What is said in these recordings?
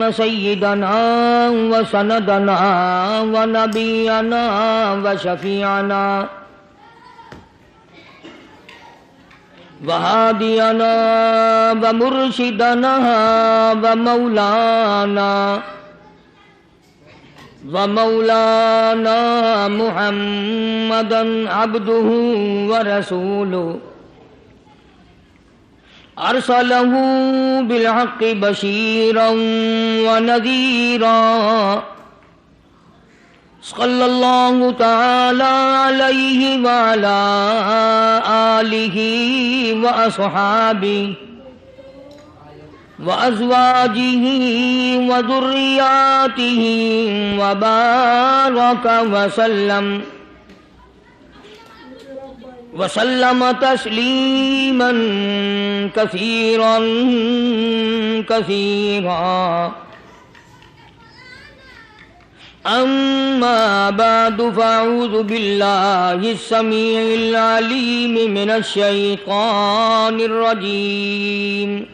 سيدنا وسندنا ونبينا وشفيعنا وهادينا ومرشدنا ومولانا محمدا عبده ورسوله أرسله بالحق بشيرا ونذيرا صلى الله تعالى عليه وعلى آله وأصحابه وأزواجه وذرياته وبارك وسلم تسليما كثيرا أما بعد فأعوذ بالله السميع العليم من الشيطان الرجيم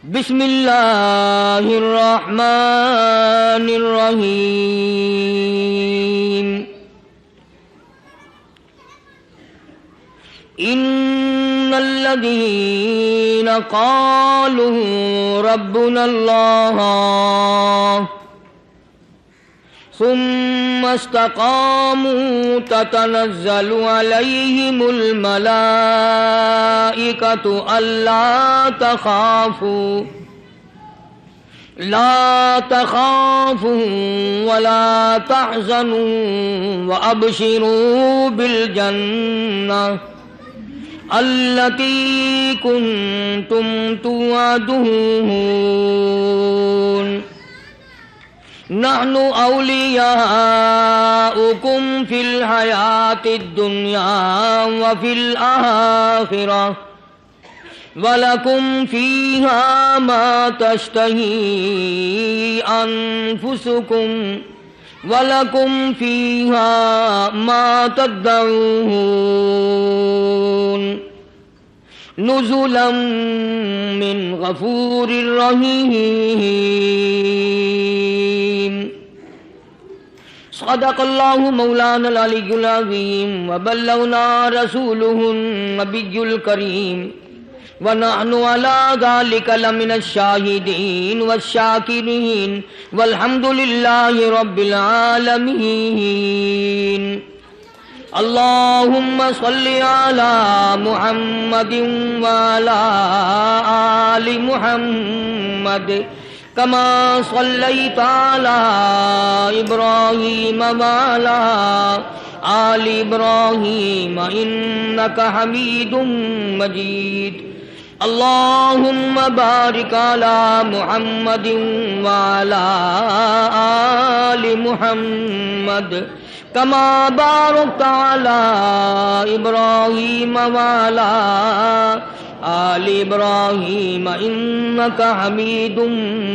بسم الله الرحمن الرحيم إن الذين قالوا ربنا الله ثم استقاموا تتنزل عليهم الملائكة لا تخافوا ولا تحزنوا وأبشروا بالجنة التي كنتم توعدون نحن أولياؤكم في الحياة الدنيا وفي الآخرة ولكم فيها ما تشتهي أنفسكم ولكم فيها ما تدعون نزلا من غفور رحيم صدق الله مولانا العلي العظيم وبلغنا رسوله النبي الكريم ونحن على ذلك لمن الشاهدين والشاكرين والحمد لله رب العالمين اللهم صل على محمد وعلى آل محمد كما صليت على إبراهيم وعلى آل إبراهيم إنك حميد مجيد اللهم بارك على محمد وعلى آل محمد كما باركت على إبراهيم وعلى آل إبراهيم إنك حميد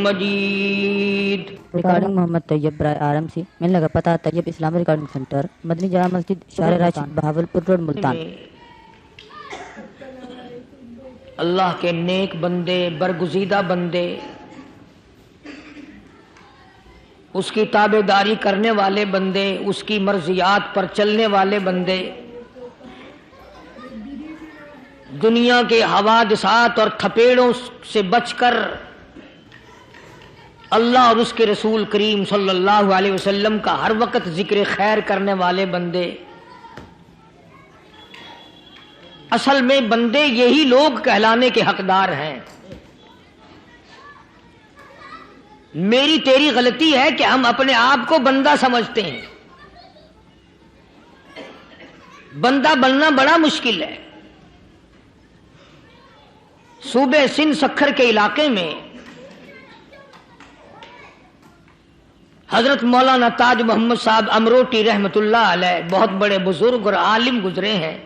مجيد. ریکارڈنگ محمد طیب برائے آرم سی ملنے کا پتہ طیب اسلامی ریکارڈنگ سینٹر مدنی جامع مسجد شارع راشد بہاولپور روڈ ملتان. اللہ کے نیک بندے برگزیدہ بندے اس کی تابع داری کرنے والے بندے اس کی مرضیات پر چلنے والے بندے دنیا کے حوادثات اور تھپیڑوں سے بچ کر اللہ اور اس کے رسول کریم صلی اللہ علیہ وسلم کا ہر وقت ذکر خیر کرنے والے بندے. اصل میں بندے یہی لوگ کہلانے کے حقدار ہیں. میری تیری غلطی ہے کہ ہم اپنے آپ کو بندہ سمجھتے ہیں. بندہ بننا بڑا مشکل ہے. صوبے سندھ سکھر کے علاقے میں حضرت مولانا تاج محمد صاحب امروٹی رحمت اللہ علیہ بہت بڑے بزرگ اور عالم گزرے ہیں.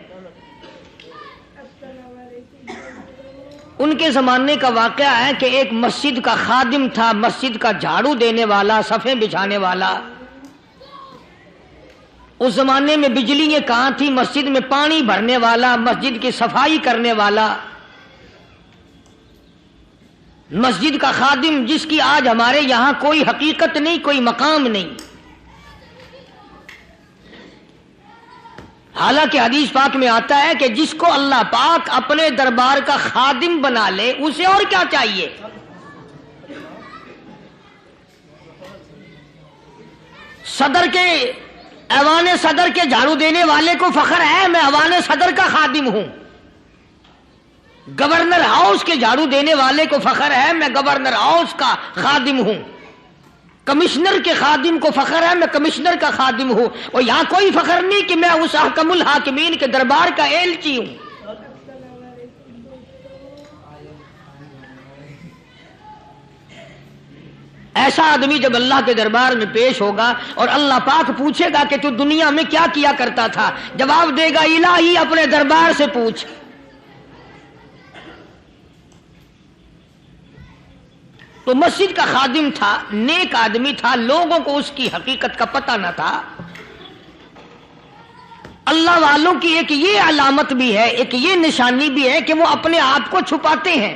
ان کے زمانے کا واقعہ ہے کہ ایک مسجد کا خادم تھا، مسجد کا جھاڑو دینے والا، صفیں بچھانے والا. اس زمانے میں بجلیاں کہاں تھی، مسجد میں پانی بھرنے والا، مسجد کی صفائی کرنے والا. مسجد کا خادم جس کی آج ہمارے یہاں کوئی حقیقت نہیں، کوئی مقام نہیں. حالانکہ حدیث پاک میں آتا ہے کہ جس کو اللہ پاک اپنے دربار کا خادم بنا لے اسے اور کیا چاہیے. صدر کے ایوان صدر کے جھاڑو دینے والے کو فخر ہے میں ایوان صدر کا خادم ہوں. گورنر ہاؤس کے جھاڑو دینے والے کو فخر ہے میں گورنر ہاؤس کا خادم ہوں. کمشنر کے خادم کو فخر ہے میں کمشنر کا خادم ہوں. اور یہاں کوئی فخر نہیں کہ میں اس حکم الحاکمین کے دربار کا ایلچی ہوں. ایسا آدمی جب اللہ کے دربار میں پیش ہوگا اور اللہ پاک پوچھے گا کہ تو دنیا میں کیا کیا کرتا تھا، جواب دے گا الہی اپنے دربار سے پوچھ. تو مسجد کا خادم تھا، نیک آدمی تھا، لوگوں کو اس کی حقیقت کا پتہ نہ تھا. اللہ والوں کی ایک یہ علامت بھی ہے، ایک یہ نشانی بھی ہے کہ وہ اپنے آپ کو چھپاتے ہیں،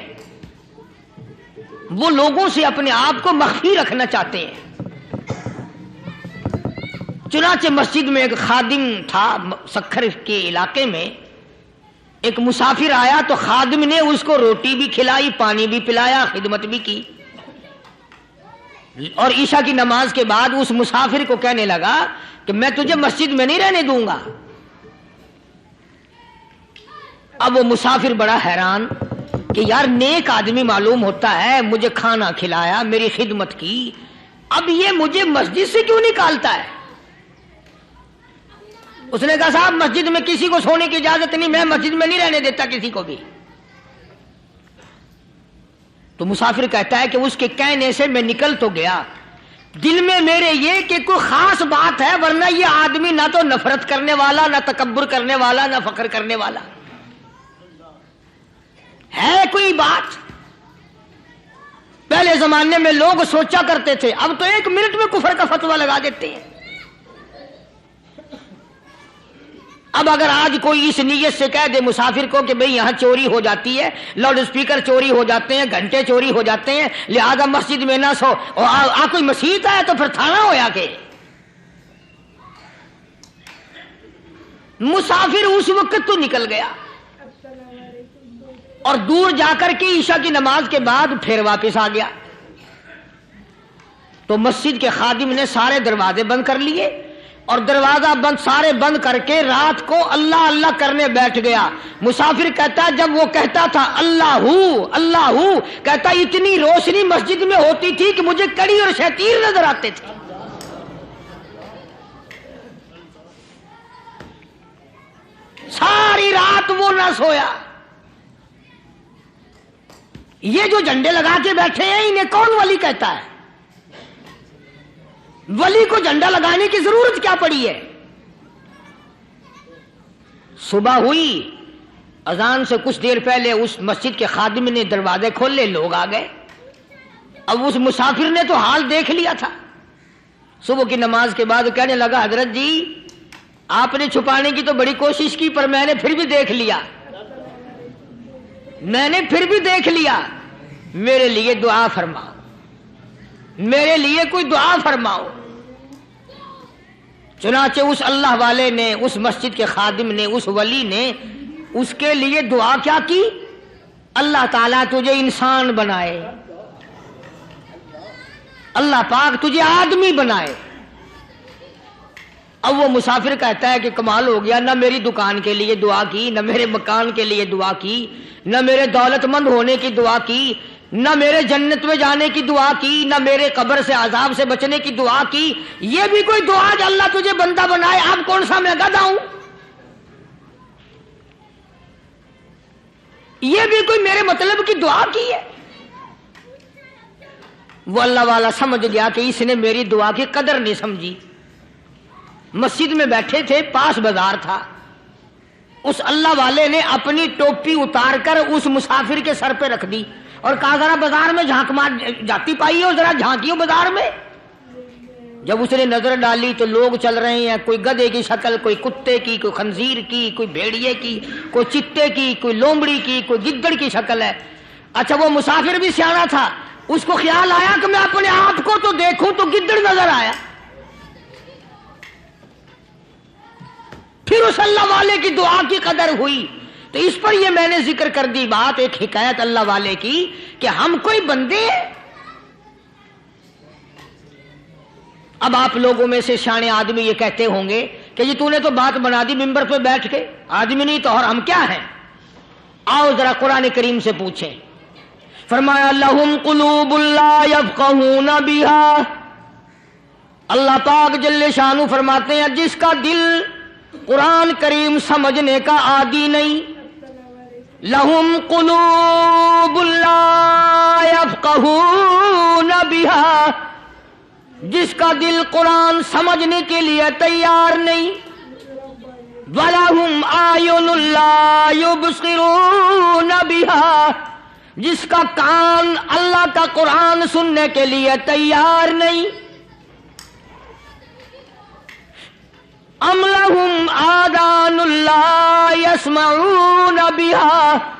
وہ لوگوں سے اپنے آپ کو مخفی رکھنا چاہتے ہیں. چنانچہ مسجد میں ایک خادم تھا، سکھر کے علاقے میں ایک مسافر آیا تو خادم نے اس کو روٹی بھی کھلائی، پانی بھی پلایا، خدمت بھی کی. اور عشاء کی نماز کے بعد اس مسافر کو کہنے لگا کہ میں تجھے مسجد میں نہیں رہنے دوں گا. اب وہ مسافر بڑا حیران کہ یار نیک آدمی معلوم ہوتا ہے، مجھے کھانا کھلایا، میری خدمت کی، اب یہ مجھے مسجد سے کیوں نکالتا ہے؟ اس نے کہا صاحب مسجد میں کسی کو سونے کی اجازت نہیں، میں مسجد میں نہیں رہنے دیتا کسی کو بھی. تو مسافر کہتا ہے کہ اس کے کہنے سے میں نکل تو گیا، دل میں میرے یہ کہ کوئی خاص بات ہے، ورنہ یہ آدمی نہ تو نفرت کرنے والا، نہ تکبر کرنے والا، نہ فخر کرنے والا ہے. کوئی بات پہلے زمانے میں لوگ سوچا کرتے تھے، اب تو ایک منٹ میں کفر کا فتویٰ لگا دیتے ہیں. اب اگر آج کوئی اس نیت سے کہہ دے مسافر کو کہ بھئی یہاں چوری ہو جاتی ہے، لاؤڈ اسپیکر چوری ہو جاتے ہیں، گھنٹے چوری ہو جاتے ہیں، لہذا مسجد میں نہ سو، اور کوئی مسجد ہے تو پھر تھانہ ہویا کہ مسافر اس وقت تو نکل گیا اور دور جا کر کے عشاء کی نماز کے بعد پھر واپس آ گیا. تو مسجد کے خادم نے سارے دروازے بند کر لیے اور دروازہ بند سارے بند کر کے رات کو اللہ اللہ کرنے بیٹھ گیا. مسافر کہتا جب وہ کہتا تھا اللہ اللہ ہو، کہتا اتنی روشنی مسجد میں ہوتی تھی کہ مجھے کڑی اور شتیر نظر آتے تھے. ساری رات وہ نہ سویا. یہ جو جھنڈے لگا کے بیٹھے ہیں انہیں کون ولی کہتا ہے؟ ولی کو جھنڈا لگانے کی ضرورت کیا پڑی ہے؟ صبح ہوئی، اذان سے کچھ دیر پہلے اس مسجد کے خادم نے دروازے کھولے، لوگ آ گئے. اب اس مسافر نے تو حال دیکھ لیا تھا. صبح کی نماز کے بعد کہنے لگا حضرت جی آپ نے چھپانے کی تو بڑی کوشش کی پر میں نے پھر بھی دیکھ لیا، میرے لیے دعا فرماؤ، میرے لیے کوئی دعا فرماؤ. چنانچہ اس اللہ والے نے، اس مسجد کے خادم نے، اس ولی نے اس کے لیے دعا کیا کی؟ اللہ تعالیٰ تجھے انسان بنائے، اللہ پاک تجھے آدمی بنائے. اب وہ مسافر کہتا ہے کہ کمال ہو گیا، نہ میری دکان کے لیے دعا کی، نہ میرے مکان کے لیے دعا کی، نہ میرے دولت مند ہونے کی دعا کی، نہ میرے جنت میں جانے کی دعا کی، نہ میرے قبر سے عذاب سے بچنے کی دعا کی. یہ بھی کوئی دعا کہ اللہ تجھے بندہ بنائے؟ آپ کون سا میں گدھا ہوں؟ یہ بھی کوئی میرے مطلب کی دعا کی ہے؟ وہ اللہ والا سمجھ گیا کہ اس نے میری دعا کی قدر نہیں سمجھی. مسجد میں بیٹھے تھے، پاس بازار تھا. اس اللہ والے نے اپنی ٹوپی اتار کر اس مسافر کے سر پہ رکھ دی اور کہا ذرا بازار میں جھانک مار جاتی پائی ہو، ذرا جھانکیو بازار میں. جب اس نے نظر ڈالی تو لوگ چل رہے ہیں، کوئی گدھے کی شکل، کوئی کتے کی، کوئی خنزیر کی، کوئی بھیڑیے کی، کوئی چتے کی، کوئی لومڑی کی، کوئی گدڑ کی شکل ہے. اچھا وہ مسافر بھی سیانا تھا، اس کو خیال آیا کہ میں اپنے آپ کو تو دیکھوں تو گدڑ نظر آیا، پھر اس اللہ والے کی دعا کی قدر ہوئی۔ تو اس پر یہ میں نے ذکر کر دی بات، ایک حکایت اللہ والے کی کہ ہم کوئی بندے، اب آپ لوگوں میں سے شانے آدمی یہ کہتے ہوں گے کہ جی تو نے تو بات بنا دی ممبر پہ بیٹھ کے، آدمی نہیں تو اور ہم کیا ہیں؟ آؤ ذرا قرآن کریم سے پوچھیں۔ فرمایا لہم قلوب لا یفقہون بہا، اللہ پاک جل شانہ فرماتے ہیں جس کا دل قرآن کریم سمجھنے کا عادی نہیں، لہم قلوب لا یفقہون بہا، جس کا دل قرآن سمجھنے کے لیے تیار نہیں، وَلَهُمْ أَعْيُنٌ لَا يُبْصِرُونَ بِهَا، جس کا کان اللہ کا قرآن سننے کے لیے تیار نہیں، أَمْ لَهُمْ آذَانٌ لَا يَسْمَعُونَ بِهَا،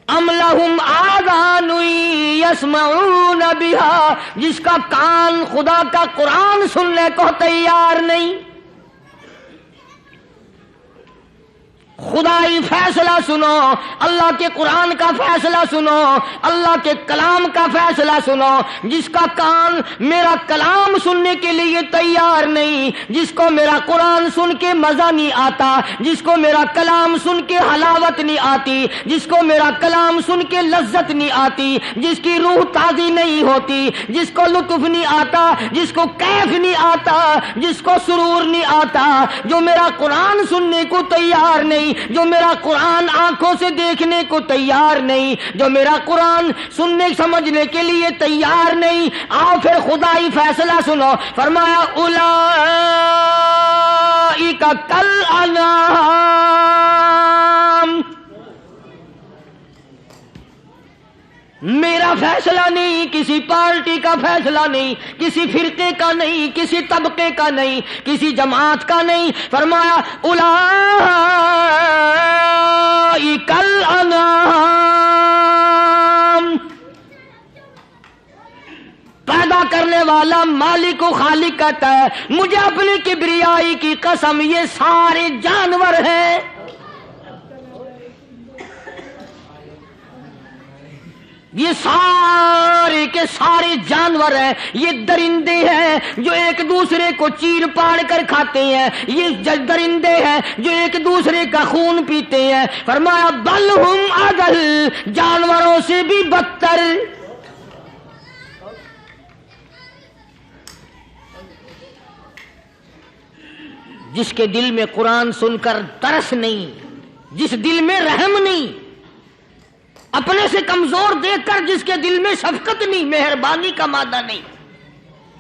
ام لہم آذان یسمعون بها، جس کا کان خدا کا قرآن سننے کو تیار نہیں۔ خدائی فیصلہ سنو، اللہ کے قرآن کا فیصلہ سنو، اللہ کے کلام کا فیصلہ سنو، جس کا کان میرا کلام سننے کے لیے تیار نہیں، جس کو میرا قرآن سن کے مزہ نہیں آتا، جس کو میرا کلام سن کے حلاوت نہیں آتی، جس کو میرا کلام سن کے لذت نہیں آتی، جس کی روح تازی نہیں ہوتی، جس کو لطف نہیں آتا، جس کو کیف نہیں آتا، جس کو سرور نہیں آتا، جو میرا قرآن سننے کو تیار نہیں، جو میرا قرآن آنکھوں سے دیکھنے کو تیار نہیں، جو میرا قرآن سننے سمجھنے کے لیے تیار نہیں، آؤ پھر خدائی فیصلہ سنو۔ فرمایا اولئک کالانعام، میرا فیصلہ نہیں، کسی پارٹی کا فیصلہ نہیں، کسی فرقے کا نہیں، کسی طبقے کا نہیں، کسی جماعت کا نہیں۔ فرمایا اولئک الانعام، پیدا کرنے والا مالک و خالق کہتا ہے مجھے اپنی کبریائی کی قسم یہ سارے جانور ہیں، یہ سارے کے سارے جانور ہیں، یہ درندے ہیں جو ایک دوسرے کو چیر پاڑ کر کھاتے ہیں، یہ درندے ہیں جو ایک دوسرے کا خون پیتے ہیں۔ فرمایا بل ہم اضل، جانوروں سے بھی بدتر۔ جس کے دل میں قرآن سن کر ترس نہیں، جس دل میں رحم نہیں، اپنے سے کمزور دیکھ کر جس کے دل میں شفقت نہیں، مہربانی کا مادہ نہیں،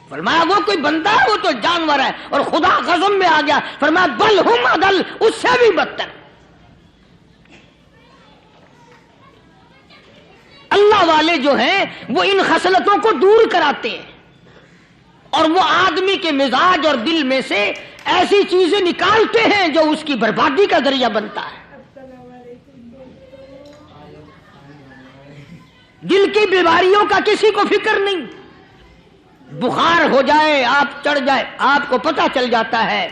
فرمایا وہ کوئی بندہ ہے، وہ تو جانور ہے۔ اور خدا غضب میں آ گیا، فرمایا بل ہم اضل، اس سے بھی بدتر۔ اللہ والے جو ہیں وہ ان خصلتوں کو دور کراتے ہیں، اور وہ آدمی کے مزاج اور دل میں سے ایسی چیزیں نکالتے ہیں جو اس کی بربادی کا ذریعہ بنتا ہے۔ دل کی بیماریوں کا کسی کو فکر نہیں، بخار ہو جائے آپ چڑھ جائے آپ کو پتہ چل جاتا ہے،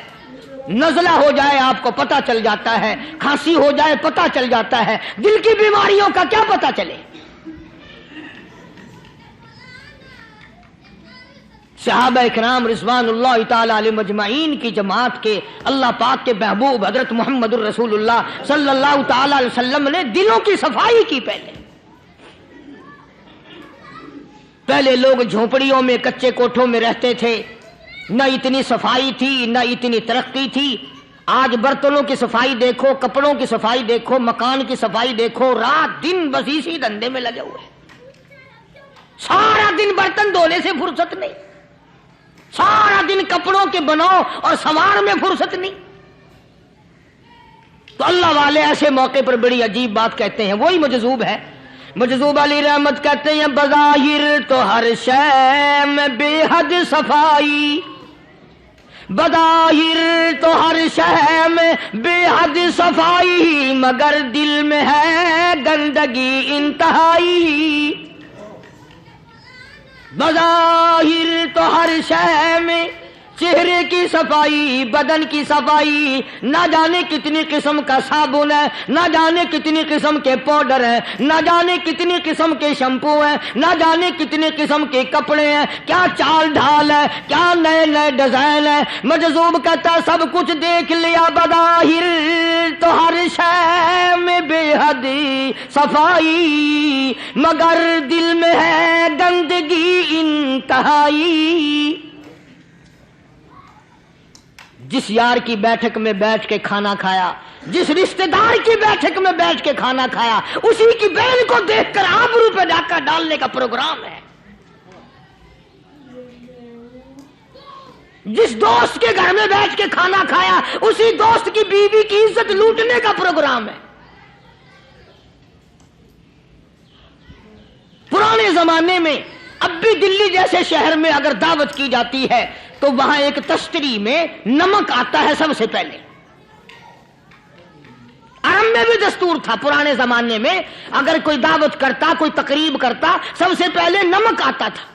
نزلہ ہو جائے آپ کو پتہ چل جاتا ہے، کھانسی ہو جائے پتہ چل جاتا ہے، دل کی بیماریوں کا کیا پتہ چلے؟ صحابہ اکرام رضوان اللہ تعالی علیہم اجمعین کی جماعت کے اللہ پاک کے محبوب حضرت محمد الرسول اللہ صلی اللہ تعالی علیہ وسلم نے دلوں کی صفائی کی۔ پہلے لوگ جھونپڑیوں میں کچے کوٹھوں میں رہتے تھے، نہ اتنی صفائی تھی نہ اتنی ترقی تھی۔ آج برتنوں کی صفائی دیکھو، کپڑوں کی صفائی دیکھو، مکان کی صفائی دیکھو، رات دن بس اسی دھندے میں لگے ہوئے، سارا دن برتن دھونے سے فرصت نہیں، سارا دن کپڑوں کے بناؤ اور سنوار میں فرصت نہیں۔ تو اللہ والے ایسے موقع پر بڑی عجیب بات کہتے ہیں، وہی مجذوب ہے، مجذوب علی رحمت کہتے ہیں بظاہر تو ہر شے میں بے حد صفائی، بظاہر تو ہر شے میں بے حد صفائی، مگر دل میں ہے گندگی انتہائی۔ بظاہر تو ہر شے میں چہرے کی صفائی، بدن کی صفائی، نہ جانے کتنی قسم کا صابن ہے، نہ جانے کتنی قسم کے پاؤڈر ہیں، نہ جانے کتنی قسم کے شیمپو ہیں، نہ جانے کتنی قسم کے کپڑے ہیں، کیا چال ڈھال ہے، کیا نئے نئے ڈیزائن ہے۔ مجذوب کہتا سب کچھ دیکھ لیا، بظاہر تو ہر شے میں بے حد صفائی، مگر دل میں ہے گندگی انتہائی۔ جس یار کی بیٹھک میں بیٹھ کے کھانا کھایا، جس رشتہ دار کی بیٹھک میں بیٹھ کے کھانا کھایا، اسی کی بہن کو دیکھ کر آبرو پہ ڈاکہ ڈالنے کا پروگرام ہے۔ جس دوست کے گھر میں بیٹھ کے کھانا کھایا، اسی دوست کی بیوی کی عزت لوٹنے کا پروگرام ہے۔ پرانے زمانے میں اب بھی دلی جیسے شہر میں اگر دعوت کی جاتی ہے تو وہاں ایک تشتری میں نمک آتا ہے سب سے پہلے۔ عرب میں بھی دستور تھا پرانے زمانے میں، اگر کوئی دعوت کرتا، کوئی تقریب کرتا، سب سے پہلے نمک آتا تھا۔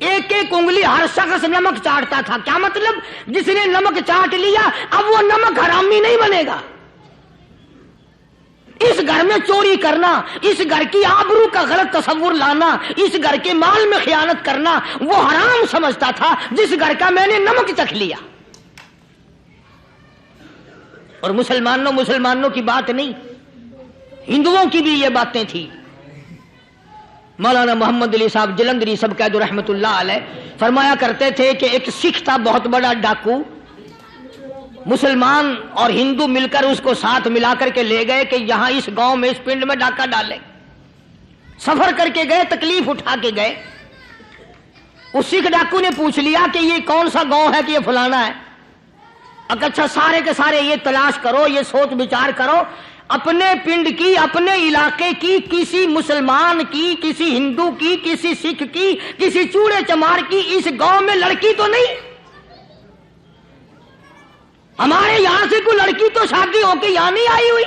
ایک ایک انگلی ہر شخص نمک چاٹتا تھا۔ کیا مطلب؟ جس نے نمک چاٹ لیا اب وہ نمک حرامی نہیں بنے گا۔ اس گھر میں چوری کرنا، اس گھر کی آبرو کا غلط تصور لانا، اس گھر کے مال میں خیانت کرنا وہ حرام سمجھتا تھا جس گھر کا میں نے نمک چکھ لیا۔ اور مسلمانوں کی بات نہیں، ہندوؤں کی بھی یہ باتیں تھی۔ مولانا محمد علی صاحب جلندری سب قید رحمت اللہ علیہ فرمایا کرتے تھے کہ ایک سکھ تھا بہت بڑا ڈاکو، مسلمان اور ہندو مل کر اس کو ساتھ ملا کر کے لے گئے کہ یہاں اس گاؤں میں اس پنڈ میں ڈاکہ ڈالیں۔ سفر کر کے گئے، تکلیف اٹھا کے گئے۔ اس سکھ ڈاکو نے پوچھ لیا کہ یہ کون سا گاؤں ہے کہ یہ فلانا ہے۔ اچھا سارے کے سارے یہ تلاش کرو، یہ سوچ بچار کرو، اپنے پنڈ کی، اپنے علاقے کی، کسی مسلمان کی، کسی ہندو کی، کسی سکھ کی، کسی چوڑے چمار کی اس گاؤں میں لڑکی تو نہیں؟ ہمارے یہاں سے کوئی لڑکی تو شادی ہو کے یہاں نہیں آئی ہوئی؟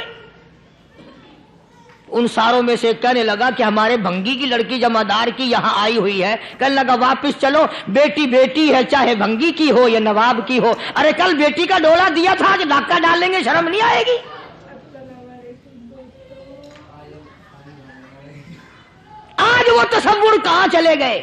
ان ساروں میں سے کہنے لگا کہ ہمارے بھنگی کی لڑکی جمعدار کی یہاں آئی ہوئی ہے۔ کہنے لگا واپس چلو، بیٹی بیٹی ہے، چاہے بھنگی کی ہو یا نواب کی ہو۔ ارے کل بیٹی کا ڈولا دیا تھا کہ ڈاکہ ڈالیں گے، شرم نہیں آئے گی؟ آج وہ تصور کہاں چلے گئے؟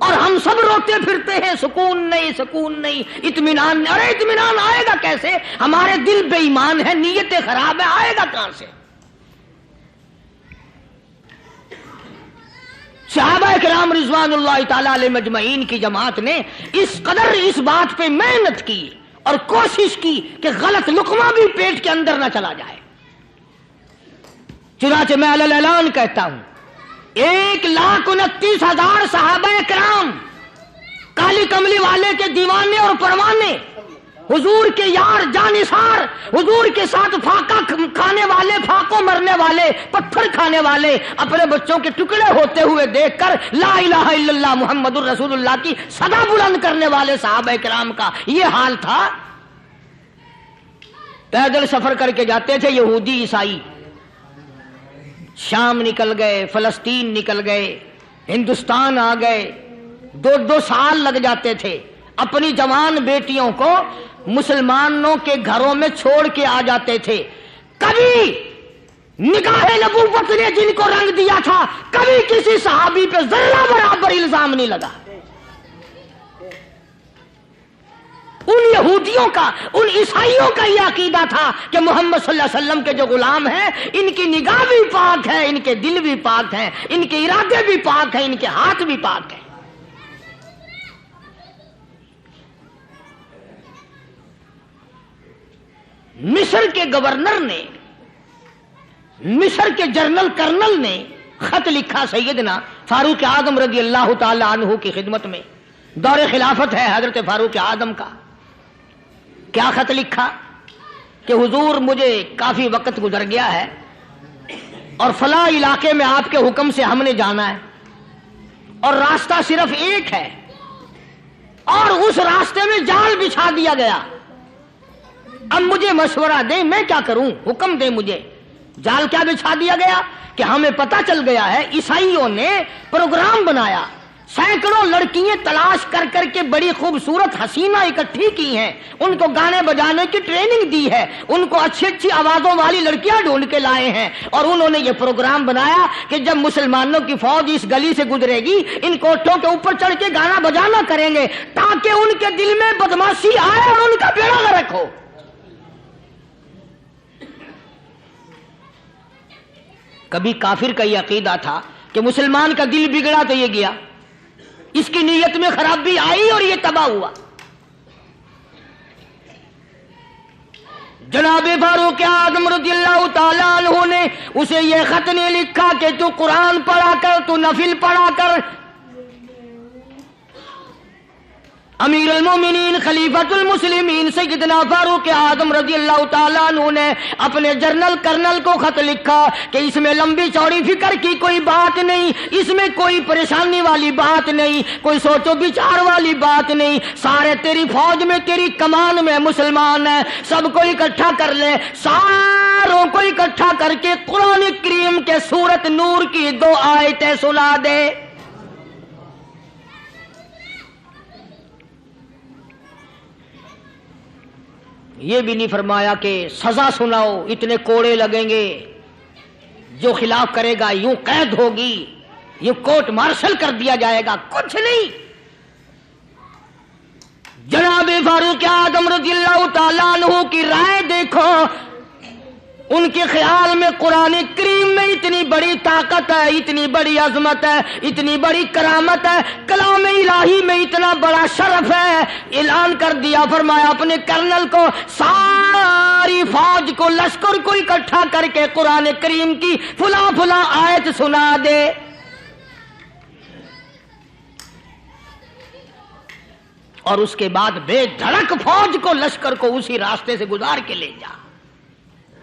اور ہم سب روتے پھرتے ہیں، سکون نہیں، سکون نہیں، اطمینان نہیں۔ ارے اطمینان آئے گا کیسے؟ ہمارے دل بے ایمان ہے، نیتیں خراب ہے، آئے گا کہاں سے؟ صحابہ کرام رضوان اللہ تعالی علیہ مجمعین کی جماعت نے اس قدر اس بات پہ محنت کی اور کوشش کی کہ غلط لقمہ بھی پیٹ کے اندر نہ چلا جائے۔ چنانچہ میں علی اعلان کہتا ہوں، 1,29,000 صحابہ کرام، کالی کملی والے کے دیوانے اور پروانے، حضور کے یار جانثار، حضور کے ساتھ پھاقہ کھانے والے، پھاقوں مرنے والے، پتھر کھانے والے، اپنے بچوں کے ٹکڑے ہوتے ہوئے دیکھ کر لا الہ الا اللہ محمد الرسول اللہ کی صدا بلند کرنے والے صحابہ کرام کا یہ حال تھا۔ پیدل سفر کر کے جاتے تھے یہودی عیسائی، شام نکل گئے، فلسطین نکل گئے، ہندوستان آ گئے، 2 سال لگ جاتے تھے۔ اپنی جوان بیٹیوں کو مسلمانوں کے گھروں میں چھوڑ کے آ جاتے تھے۔ کبھی نگاہ نبوت نے جن کو رنگ دیا تھا، کبھی کسی صحابی پہ ذرہ برابر الزام نہیں لگا۔ ان یہودیوں کا، ان عیسائیوں کا یہ عقیدہ تھا کہ محمد صلی اللہ علیہ وسلم کے جو غلام ہیں، ان کی نگاہ بھی پاک ہے، ان کے دل بھی پاک ہیں، ان کے ارادے بھی پاک ہیں، ان کے ہاتھ بھی پاک ہیں۔ مصر کے گورنر نے، مصر کے جنرل کرنل نے خط لکھا سیدنا فاروق اعظم رضی اللہ تعالی عنہ کی خدمت میں، دور خلافت ہے حضرت فاروق اعظم کا۔ کیا خط لکھا کہ حضور مجھے کافی وقت گزر گیا ہے اور فلاں علاقے میں آپ کے حکم سے ہم نے جانا ہے، اور راستہ صرف ایک ہے، اور اس راستے میں جال بچھا دیا گیا. اب مجھے مشورہ دیں میں کیا کروں, حکم دیں مجھے. جال کیا بچھا دیا گیا کہ ہمیں پتا چل گیا ہے عیسائیوں نے پروگرام بنایا, سینکڑوں لڑکیاں تلاش کر کر کے بڑی خوبصورت حسینہ اکٹھی کی ہیں, ان کو گانے بجانے کی ٹریننگ دی ہے, ان کو اچھی اچھی آوازوں والی لڑکیاں ڈھونڈ کے لائے ہیں, اور انہوں نے یہ پروگرام بنایا کہ جب مسلمانوں کی فوج اس گلی سے گزرے گی ان کوٹھوں کے اوپر چڑھ کے گانا بجانا کریں گے تاکہ ان کے دل میں بدماشی آئے اور ان کا بیڑا غرق ہو. کبھی کافر کا یہ عقیدہ تھا کہ مسلمان کا دل بگڑا تو یہ گیا, اس کی نیت میں خرابی آئی اور یہ تباہ ہوا. جناب فاروق اعظم رضی اللہ تعالیٰ عنہ نے اسے یہ خط نہیں لکھا کہ تو قرآن پڑھا کر, تو نفل پڑھا کر. امیر المومنین خلیفۃ المسلمین سیدنا فاروق اعظم رضی اللہ تعالیٰ عنہ نے اپنے جنرل کرنل کو خط لکھا کہ اس میں لمبی چوڑی فکر کی کوئی بات نہیں, اس میں کوئی پریشانی والی بات نہیں, کوئی سوچ و بچار والی بات نہیں, سارے تیری فوج میں تیری کمان میں مسلمان ہیں, سب کو اکٹھا کر لے, ساروں کو اکٹھا کر کے قرآن کریم کے سورت نور کی 2 آیتیں سنا دے. یہ بھی نہیں فرمایا کہ سزا سناؤ, اتنے کوڑے لگیں گے, جو خلاف کرے گا یوں قید ہوگی, یوں کوٹ مارشل کر دیا جائے گا, کچھ نہیں. جناب فاروق اعظم رضی اللہ تعالیٰ عنہ کی رائے دیکھو, ان کے خیال میں قرآن کریم میں اتنی بڑی طاقت ہے, اتنی بڑی عظمت ہے, اتنی بڑی کرامت ہے, کلام الہی میں اتنا بڑا شرف ہے. اعلان کر دیا, فرمایا اپنے کرنل کو ساری فوج کو لشکر کو اکٹھا کر کے قرآن کریم کی فلاں فلاں آیت سنا دے. اور اس کے بعد بے دھڑک فوج کو لشکر کو اسی راستے سے گزار کے لے جا,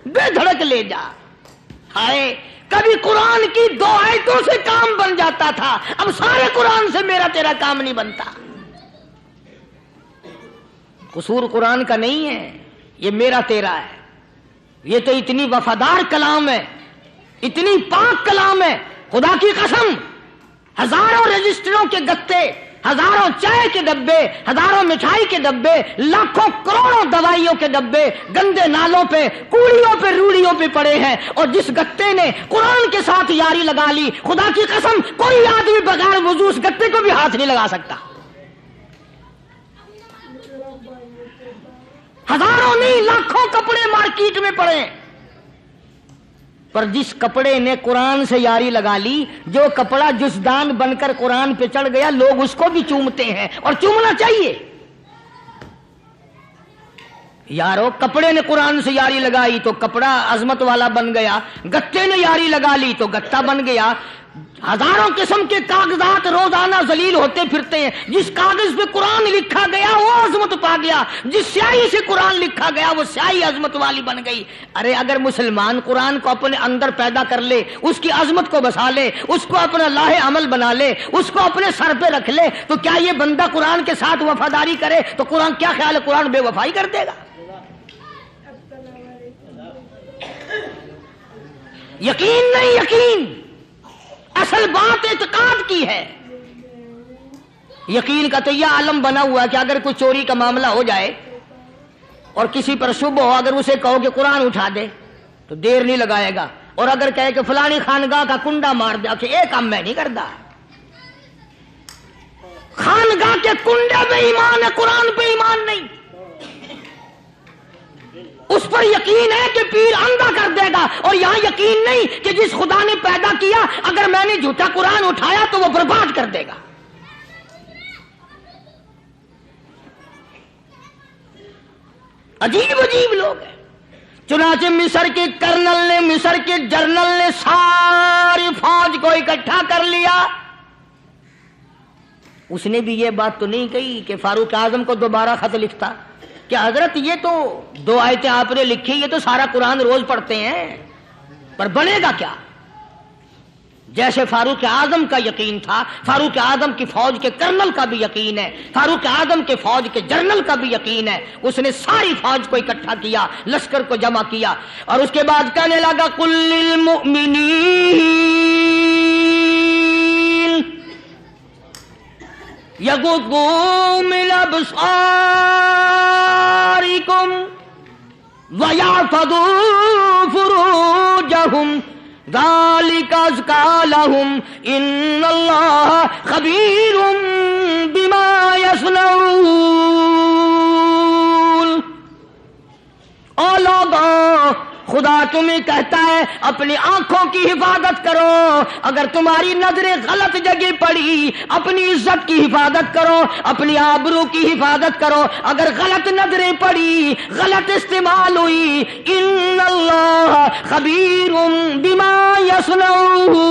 بے دھڑک لے جا. ہائے کبھی قرآن کی 2 آیتوں سے کام بن جاتا تھا, اب سارے قرآن سے میرا تیرا کام نہیں بنتا. قصور قرآن کا نہیں ہے, یہ میرا تیرا ہے. یہ تو اتنی وفادار کلام ہے, اتنی پاک کلام ہے, خدا کی قسم ہزاروں رجسٹروں کے گتے, ہزاروں چائے کے ڈبے, ہزاروں مٹھائی کے ڈبے, لاکھوں کروڑوں دوائیوں کے ڈبے گندے نالوں پہ, کوڑیوں پہ, روڑیوں پہ پڑے ہیں, اور جس گتے نے قرآن کے ساتھ یاری لگا لی, خدا کی قسم کوئی آدمی بغیر وضو اس گتے کو بھی ہاتھ نہیں لگا سکتا. ہزاروں نہیں لاکھوں کپڑے مارکیٹ میں پڑے, پر جس کپڑے نے قرآن سے یاری لگا لی, جو کپڑا جزدان بن کر قرآن پہ چڑھ گیا, لوگ اس کو بھی چومتے ہیں, اور چومنا چاہیے. یارو کپڑے نے قرآن سے یاری لگائی تو کپڑا عظمت والا بن گیا, گتے نے یاری لگا لی تو گتا بن گیا. ہزاروں قسم کے کاغذات روزانہ ذلیل ہوتے پھرتے ہیں, جس کاغذ پہ قرآن لکھا گیا وہ عظمت پا گیا, جس سیاہی سے قرآن لکھا گیا وہ سیاہی عظمت والی بن گئی. ارے اگر مسلمان قرآن کو اپنے اندر پیدا کر لے, اس کی عظمت کو بسا لے, اس کو اپنا لاہ عمل بنا لے, اس کو اپنے سر پہ رکھ لے, تو کیا یہ بندہ قرآن کے ساتھ وفاداری کرے تو قرآن کیا خیال ہے, قرآن بے وفائی کر دے گا؟ یقین نہیں, یقین اصل بات اعتقاد کی ہے. یقین کا تو یہ عالم بنا ہوا کہ اگر کوئی چوری کا معاملہ ہو جائے اور کسی پر شبہ ہو, اگر اسے کہو کہ قرآن اٹھا دے تو دیر نہیں لگائے گا, اور اگر کہے کہ فلانی خانگاہ کا کنڈا مار دے, کہ یہ کام میں نہیں کرتا. خانگاہ کے کنڈے پہ ایمان ہے, قرآن پہ ایمان نہیں. اس پر یقین ہے کہ پیر اندھا کر دے گا, اور یہاں یقین نہیں کہ جس خدا نے پیدا کیا اگر میں نے جھوٹا قرآن اٹھایا تو وہ برباد کر دے گا. عجیب عجیب لوگ ہیں. چنانچہ مصر کے کرنل نے, مصر کے جنرل نے ساری فوج کو اکٹھا کر لیا. اس نے بھی یہ بات تو نہیں کہی کہ فاروق اعظم کو دوبارہ خط لکھتا کہ حضرت یہ تو 2 آیتیں آپ نے لکھی, یہ تو سارا قرآن روز پڑھتے ہیں, پر بنے گا کیا؟ جیسے فاروق اعظم کا یقین تھا، فاروق اعظم کی فوج کے کرنل کا بھی یقین ہے، فاروق اعظم کے فوج کے جنرل کا بھی یقین ہے. اس نے ساری فوج کو اکٹھا کیا، لشکر کو جمع کیا، اور اس کے بعد کہنے لگا قل للمؤمنین یغضوا من ابصارکم وَيَحْفَظُوا فُرُوجَهُمْ ذَلِكَ أَزْكَىٰ لَهُمْ إِنَّ اللَّهَ خَبِيرٌ بِمَا يَصْنَعُونَ. او لوگوں، خدا تمہیں کہتا ہے اپنی آنکھوں کی حفاظت کرو. اگر تمہاری نظریں غلط جگہ پڑی، اپنی عزت کی حفاظت کرو، اپنی آبرو کی حفاظت کرو. اگر غلط نظریں پڑی، غلط استعمال ہوئی، ان اللہ خبیر بما یصنعون.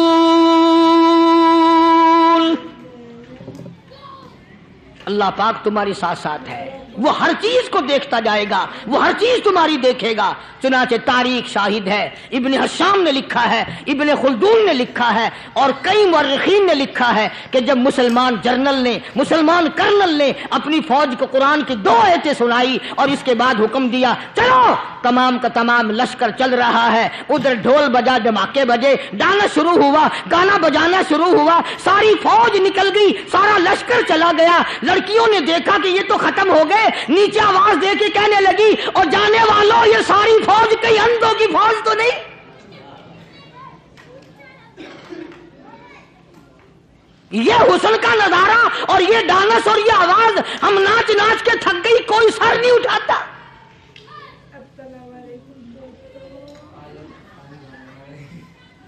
اللہ پاک تمہاری ساتھ ساتھ ہے، وہ ہر چیز کو دیکھتا جائے گا، وہ ہر چیز تمہاری دیکھے گا. چنانچہ تاریخ شاہد ہے، ابن حشام نے لکھا ہے، ابن خلدون نے لکھا ہے، اور کئی مورخین نے لکھا ہے کہ جب مسلمان جرنل نے، مسلمان کرنل نے اپنی فوج کو قرآن کی 2 آیتیں سنائی اور اس کے بعد حکم دیا چلو، تمام کا تمام لشکر چل رہا ہے. ادھر ڈھول بجا، دھماکے بجے، گانا شروع ہوا، گانا بجانا شروع ہوا، ساری فوج نکل گئی، سارا لشکر چلا گیا. لڑکیوں نے دیکھا کہ یہ تو ختم ہو گئے، نیچے آواز دے کے کہنے لگی اور جانے والوں یہ ساری فوج کئی اندھوں کی فوج تو نہیں. یہ حسن کا نظارہ اور یہ ڈانس اور یہ آواز، ہم ناچ ناچ کے تھک گئی، کوئی سر نہیں اٹھاتا.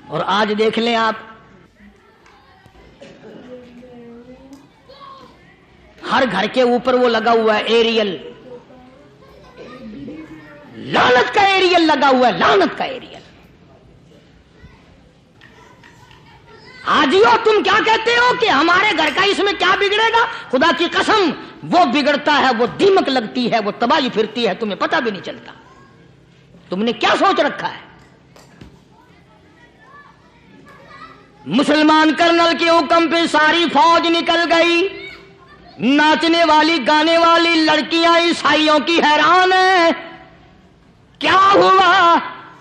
اور آج دیکھ لیں آپ، ہر گھر کے اوپر وہ لگا ہوا ہے ایریل، لعنت کا ایریل لگا ہوا ہے، لعنت کا ایریل. حاجیو تم کیا کہتے ہو کہ ہمارے گھر کا اس میں کیا بگڑے گا؟ خدا کی قسم وہ بگڑتا ہے، وہ دیمک لگتی ہے، وہ تباہی پھرتی ہے، تمہیں پتہ بھی نہیں چلتا. تم نے کیا سوچ رکھا ہے؟ مسلمان کرنل کے حکم پہ ساری فوج نکل گئی. ناچنے والی گانے والی لڑکیاں عیسائیوں کی حیران ہیں. کیا ہوا؟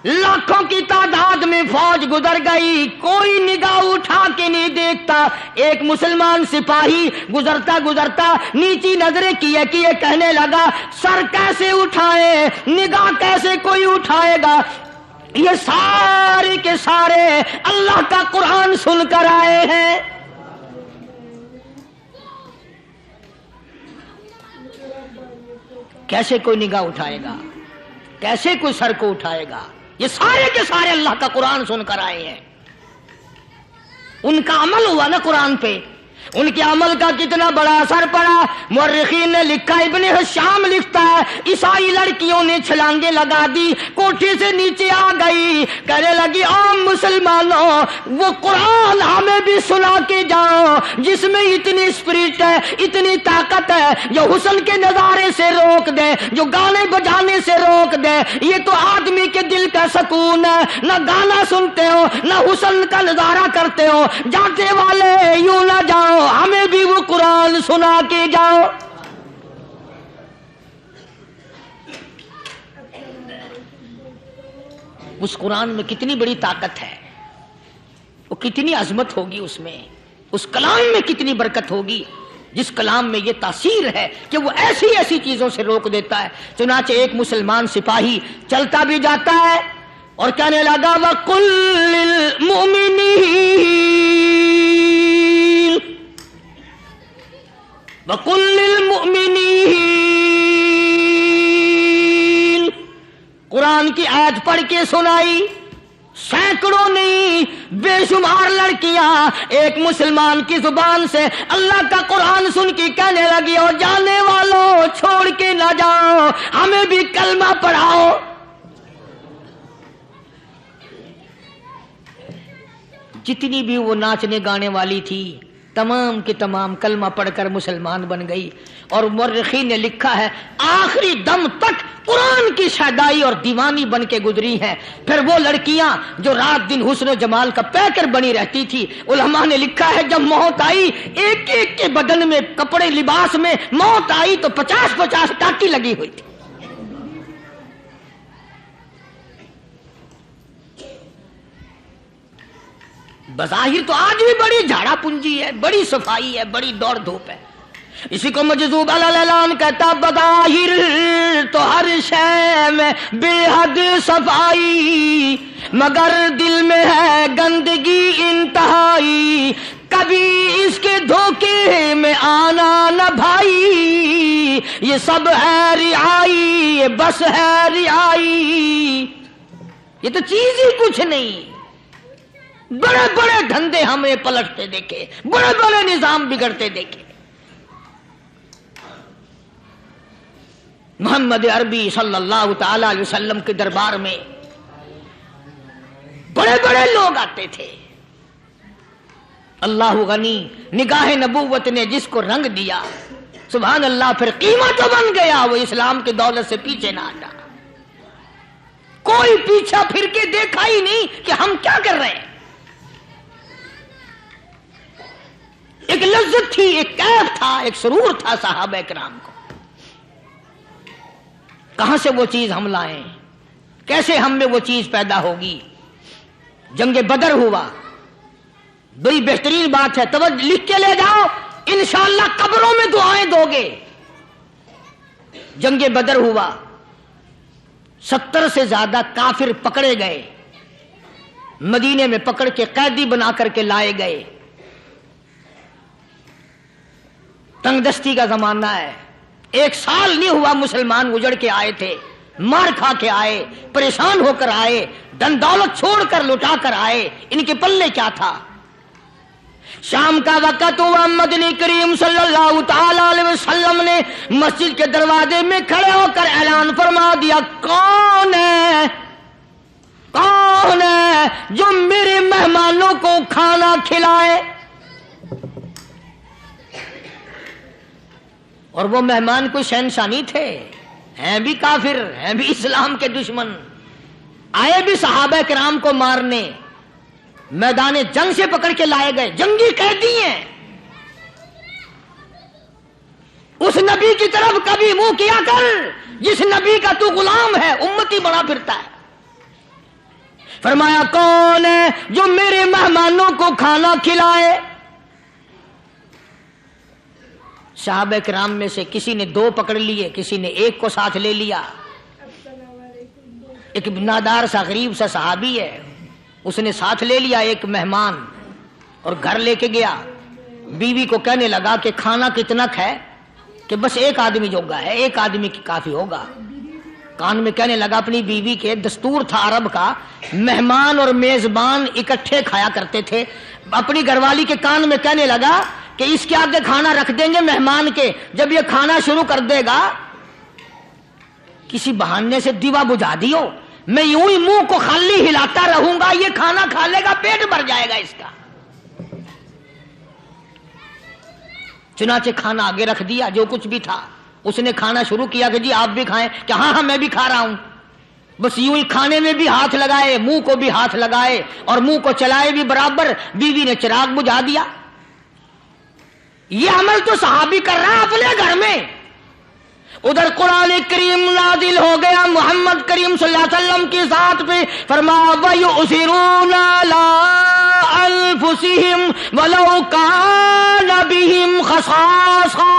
لاکھوں کی تعداد میں فوج گزر گئی، کوئی نگاہ اٹھا کے نہیں دیکھتا. ایک مسلمان سپاہی گزرتا گزرتا نیچی نظریں کیے کیے کہنے لگا سر کیسے اٹھائے، نگاہ کیسے کوئی اٹھائے گا؟ یہ سارے کے سارے اللہ کا قرآن سن کر آئے ہیں. کیسے کوئی نگاہ اٹھائے گا؟ کیسے کوئی سر کو اٹھائے گا؟ یہ سارے کے سارے اللہ کا قرآن سن کر آئے ہیں. ان کا عمل ہوا نا قرآن پہ، ان کے عمل کا کتنا بڑا اثر پڑا. مورخین نے لکھا، ابن حشام لکھتا ہے عیسائی لڑکیوں نے چھلانگیں لگا دی، کوٹھی سے نیچے آ گئی، کہنے لگی عام مسلمانوں وہ قرآن ہمیں بھی سنا کے جاؤ جس میں اتنی اسپرٹ ہے، اتنی طاقت ہے، جو حسن کے نظارے سے روک دے، جو گانے بجانے سے روک دے. یہ تو آدمی کے دل کا سکون ہے. نہ گانا سنتے ہو، نہ حسن کا نظارہ کرتے ہو. جاتے والے یوں نہ جاؤ، ہمیں بھی وہ قرآن سنا کے جاؤ. اس قرآن میں کتنی بڑی طاقت ہے، وہ کتنی عظمت ہوگی اس میں، اس کلام میں کتنی برکت ہوگی، جس کلام میں یہ تاثیر ہے کہ وہ ایسی ایسی چیزوں سے روک دیتا ہے. چنانچہ ایک مسلمان سپاہی چلتا بھی جاتا ہے اور کہنے لگا وَقُلْ لِلْمُؤْمِنِينَ وَقُلْ لِلْمُؤْمِنِينَ. قرآن کی آیت پڑھ کے سنائی. سینکڑوں نہیں بے شمار لڑکیاں ایک مسلمان کی زبان سے اللہ کا قرآن سن کے کہنے لگی اور جانے والوں چھوڑ کے نہ جاؤ، ہمیں بھی کلمہ پڑھاؤ. جتنی بھی وہ ناچنے گانے والی تھی تمام کی تمام کلمہ پڑھ کر مسلمان بن گئی. اور مورخین نے لکھا ہے آخری دم تک قرآن کی شیدائی اور دیوانی بن کے گزری ہیں. پھر وہ لڑکیاں جو رات دن حسن و جمال کا پیکر بنی رہتی تھی، علماء نے لکھا ہے جب موت آئی ایک ایک کے بدن میں کپڑے لباس میں موت آئی تو 50-50 ٹاکی لگی ہوئی تھی. بظاہر تو آج بھی بڑی جھاڑا پنجی ہے، بڑی صفائی ہے، بڑی دوڑ دھوپ ہے. اسی کو مجذوب الاعلان کہتا بظاہر تو ہر شے میں بے حد صفائی، مگر دل میں ہے گندگی انتہائی، کبھی اس کے دھوکے میں آنا نہ بھائی، یہ سب ہے رعائی، یہ بس ہے رعائی. یہ تو چیز ہی کچھ نہیں. بڑے بڑے دھندے ہمیں پلٹتے دیکھے، بڑے بڑے نظام بگڑتے دیکھے. محمد عربی صلی اللہ تعالی علیہ وسلم کے دربار میں بڑے بڑے لوگ آتے تھے. اللہ غنی، نگاہ نبوت نے جس کو رنگ دیا سبحان اللہ، پھر قیمت جو بن گیا وہ اسلام کی دولت سے پیچھے نہ ہٹا. کوئی پیچھا پھر کے دیکھا ہی نہیں کہ ہم کیا کر رہے ہیں. ایک لذت تھی، ایک کیف تھا، ایک سرور تھا صحابہ کرام کو. کہاں سے وہ چیز ہم لائیں؟ کیسے ہم میں وہ چیز پیدا ہوگی؟ جنگ بدر ہوا، بڑی بہترین بات ہے، توجہ لکھ کے لے جاؤ، انشاءاللہ قبروں میں دعائیں دو گے. جنگ بدر ہوا، 70 سے زیادہ کافر پکڑے گئے، مدینے میں پکڑ کے قیدی بنا کر کے لائے گئے. تنگ دستی کا زمانہ ہے، 1 سال نہیں ہوا مسلمان اجڑ کے آئے تھے، مار کھا کے آئے، پریشان ہو کر آئے، دن دولت چھوڑ کر لٹا کر آئے. ان کے پلے کیا تھا؟ شام کا وقت ہوا، مدنی کریم صلی اللہ تعالی علیہ وسلم نے مسجد کے دروازے میں کھڑے ہو کر اعلان فرما دیا، کون ہے کون ہے جو میرے مہمانوں کو کھانا کھلائے؟ اور وہ مہمان کوئی شہنشاہ نہیں تھے، ہیں بھی کافر، ہیں بھی اسلام کے دشمن، آئے بھی صحابہ کرام کو مارنے، میدان جنگ سے پکڑ کے لائے گئے، جنگی قیدی ہیں. اس نبی کی طرف کبھی منہ کیا کر جس نبی کا تو غلام ہے، امتی بنا پھرتا ہے. فرمایا کون ہے جو میرے مہمانوں کو کھانا کھلائے؟ صحابہ کرام میں سے کسی نے 2 پکڑ لیے، کسی نے 1 کو ساتھ لے لیا. ایک نادار سا غریب سا صحابی ہے، اس نے ساتھ لے لیا ایک مہمان اور گھر لے کے گیا. بیوی کو کہنے لگا کہ کھانا کتنا ہے؟ کہ بس 1 آدمی جوگا ہے، 1 آدمی کی کافی ہوگا. کان میں کہنے لگا اپنی بیوی کے، دستور تھا عرب کا، مہمان اور میزبان اکٹھے کھایا کرتے تھے. اپنی گھر والی کے کان میں کہنے لگا کہ اس کے آگے کھانا رکھ دیں گے مہمان کے، جب یہ کھانا شروع کر دے گا کسی بہانے سے دیوا بجھا دیو، میں یوں ہی منہ کو خالی ہلاتا رہوں گا، یہ کھانا کھا لے گا، پیٹ بھر جائے گا اس کا. چنانچہ کھانا آگے رکھ دیا، جو کچھ بھی تھا. اس نے کھانا شروع کیا کہ جی آپ بھی کھائیں، کہ ہاں ہاں میں بھی کھا رہا ہوں. بس یوں ہی کھانے میں بھی ہاتھ لگائے، منہ کو بھی ہاتھ لگائے اور منہ کو چلائے بھی برابر. بیوی نے چراغ بجھا دیا. یہ عمل تو صحابی کر رہا ہے اپنے گھر میں. ادھر قرآن کریم نازل ہو گیا محمد کریم صلی اللہ علیہ وسلم کی ذات پہ، فرمایا وَيُؤْثِرُونَ عَلَىٰ أَنفُسِهِمْ وَلَوْ كَانَ بِهِمْ خَصَاصَةٌ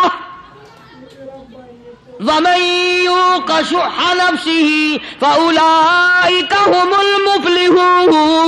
وَمَن يُوقَ شُحَّ نَفْسِهِ فَأُولَٰئِكَ هُمُ الْمُفْلِحُونَ.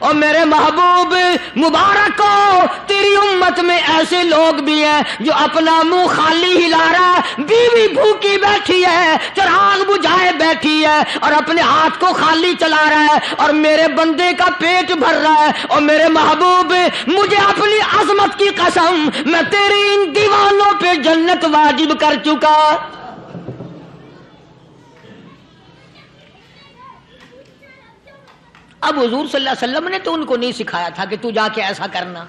اور میرے محبوب مبارک ہو، تیری امت میں ایسے لوگ بھی ہیں جو اپنا منہ خالی ہلا رہا ہے، بیوی بھوکی بیٹھی ہے، چراغ بجھائے بیٹھی ہے اور اپنے ہاتھ کو خالی چلا رہا ہے اور میرے بندے کا پیٹ بھر رہا ہے. اور میرے محبوب مجھے اپنی عظمت کی قسم، میں تیری ان دیوانوں پہ جنت واجب کر چکا. اب حضور صلی اللہ علیہ وسلم نے تو ان کو نہیں سکھایا تھا کہ تو جا کے ایسا کرنا،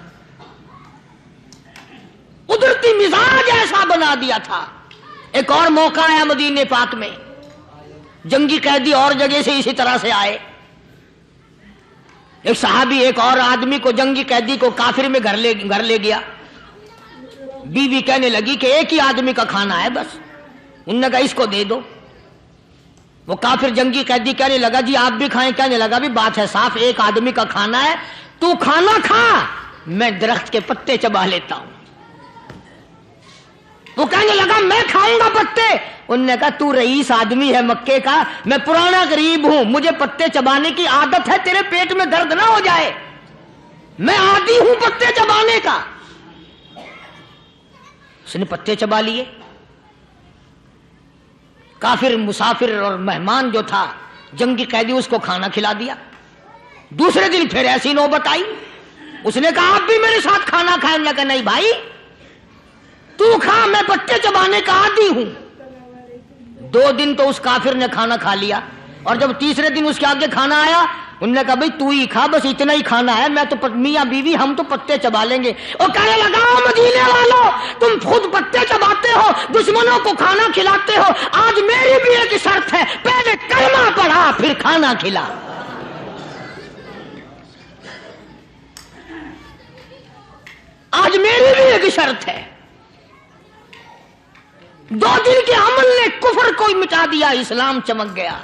قدرتی مزاج ایسا بنا دیا تھا. ایک اور موقع آیا مدینے پاک میں، جنگی قیدی اور جگہ سے اسی طرح سے آئے، ایک صحابی ایک اور آدمی کو، جنگی قیدی کو کافر میں گھر لے گیا، بیوی کہنے لگی کہ ایک ہی آدمی کا کھانا ہے بس، انہوں نے کہا اس کو دے دو، وہ کافر جنگی قیدی کہنے لگا جی آپ بھی کھائیں، کہنے لگا بھی بات ہے صاف، ایک آدمی کا کھانا ہے، تو کھانا کھا، میں درخت کے پتے چبا لیتا ہوں۔ وہ کہنے لگا میں کھاؤں گا پتے، انہوں نے کہا تو رئیس آدمی ہے مکے کا، میں پرانا غریب ہوں، مجھے پتے چبانے کی عادت ہے، تیرے پیٹ میں درد نہ ہو جائے، میں عادی ہوں پتے چبانے کا۔ اس نے پتے چبا لیے، کافر مسافر اور مہمان جو تھا جنگی قیدی اس کو کھانا کھلا دیا۔ دوسرے دن پھر ایسی نوبت آئی، اس نے کہا آپ بھی میرے ساتھ کھانا کھائیں، نے کہا نہیں بھائی تو کھا، میں پتے چبانے کا عادی ہوں۔ 2 دن تو اس کافر نے کھانا کھا لیا، اور جب تیسرے دن اس کے آگے کھانا آیا، انہوں نے کہا بھائی تو ہی کھا، بس اتنا ہی کھانا ہے، میں تو میاں بیوی ہم تو پتے چبا لیں گے۔ اور کہنے لگا مدینے والوں تم خود پتے چباتے ہو، دشمنوں کو کھانا کھلاتے ہو، آج میری بھی ایک شرط ہے، پہلے کلمہ پڑھا پھر کھانا کھلا۔ آج میری بھی ایک شرط ہے۔ 2 دن کے عمل نے کفر کو مٹا دیا، اسلام چمک گیا۔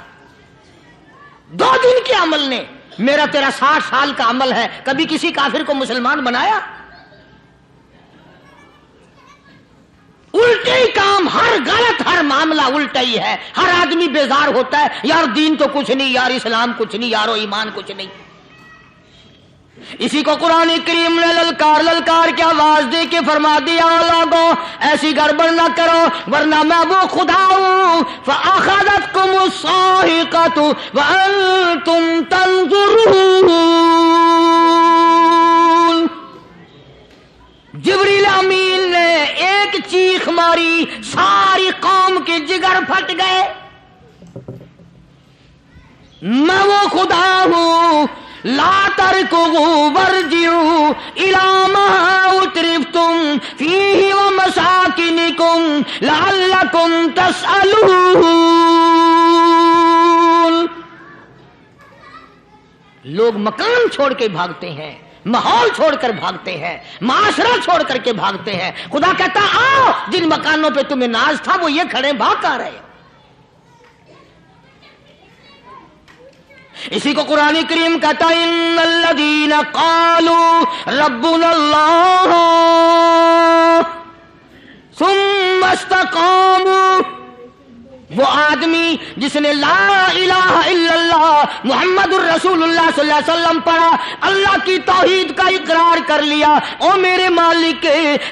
2 دن کے عمل نے، میرا تیرا 60 سال کا عمل ہے، کبھی کسی کافر کو مسلمان بنایا؟ الٹے ہی کام، ہر غلط، ہر معاملہ الٹا ہی ہے، ہر آدمی بیزار ہوتا ہے، یار دین تو کچھ نہیں، یار اسلام کچھ نہیں، یارو ایمان کچھ نہیں۔ اسی کو قرآن کریم نے للکار کے آواز دے کے فرما دیا لوگوں ایسی گڑبڑ نہ کرو ورنہ میں وہ خدا ہوں، فَأَخَذَتْكُمُ الصَّاعِقَةُ وَأَنْتُمْ تَنظُرُونَ۔ جبریل امین نے ایک چیخ ماری، ساری قوم کے جگر پھٹ گئے، میں وہ خدا ہوں، لا تركضوا وارجعوا إلى ما أترفتم فيه ومساكنكم لعلكم تسألون۔ لوگ مکان چھوڑ کے بھاگتے ہیں، ماحول چھوڑ کر بھاگتے ہیں، معاشرہ چھوڑ کر کے بھاگتے ہیں، خدا کہتا آؤ جن مکانوں پہ تمہیں ناز تھا وہ یہ کھڑے بھاگ آ رہے۔ اسی کو قرآن کریم کہتا ہے ان الذین قالوا ربنا اللہ ثم استقاموا، وہ آدمی جس نے لا الہ الا اللہ محمد الرسول اللہ صلی اللہ علیہ وسلم پڑھا، اللہ کی توحید کا اقرار کر لیا، او میرے مالک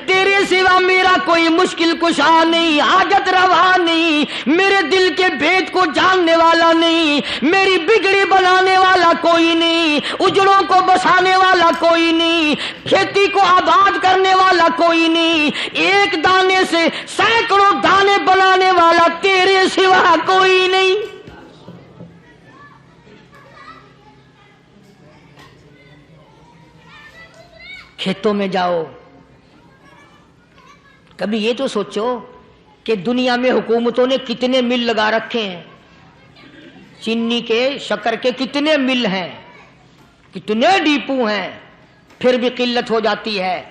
تیرے سوا میرا کوئی مشکل کشا نہیں، حاجت روا نہیں، میرے دل کے بھید کو جاننے والا نہیں، میری بگڑی بنانے والا کوئی نہیں، اجڑوں کو بسانے والا کوئی نہیں، کھیتی کو آباد کرنے والا کوئی نہیں، ایک دانے سے سینکڑوں دانے بنانے والا تیرے سوا کوئی نہیں۔ کھیتوں میں جاؤ، کبھی یہ تو سوچو کہ دنیا میں حکومتوں نے کتنے مل لگا رکھے ہیں، چینی کے، شکر کے کتنے مل ہیں، کتنے ڈیپو ہیں، پھر بھی قلت ہو جاتی ہے۔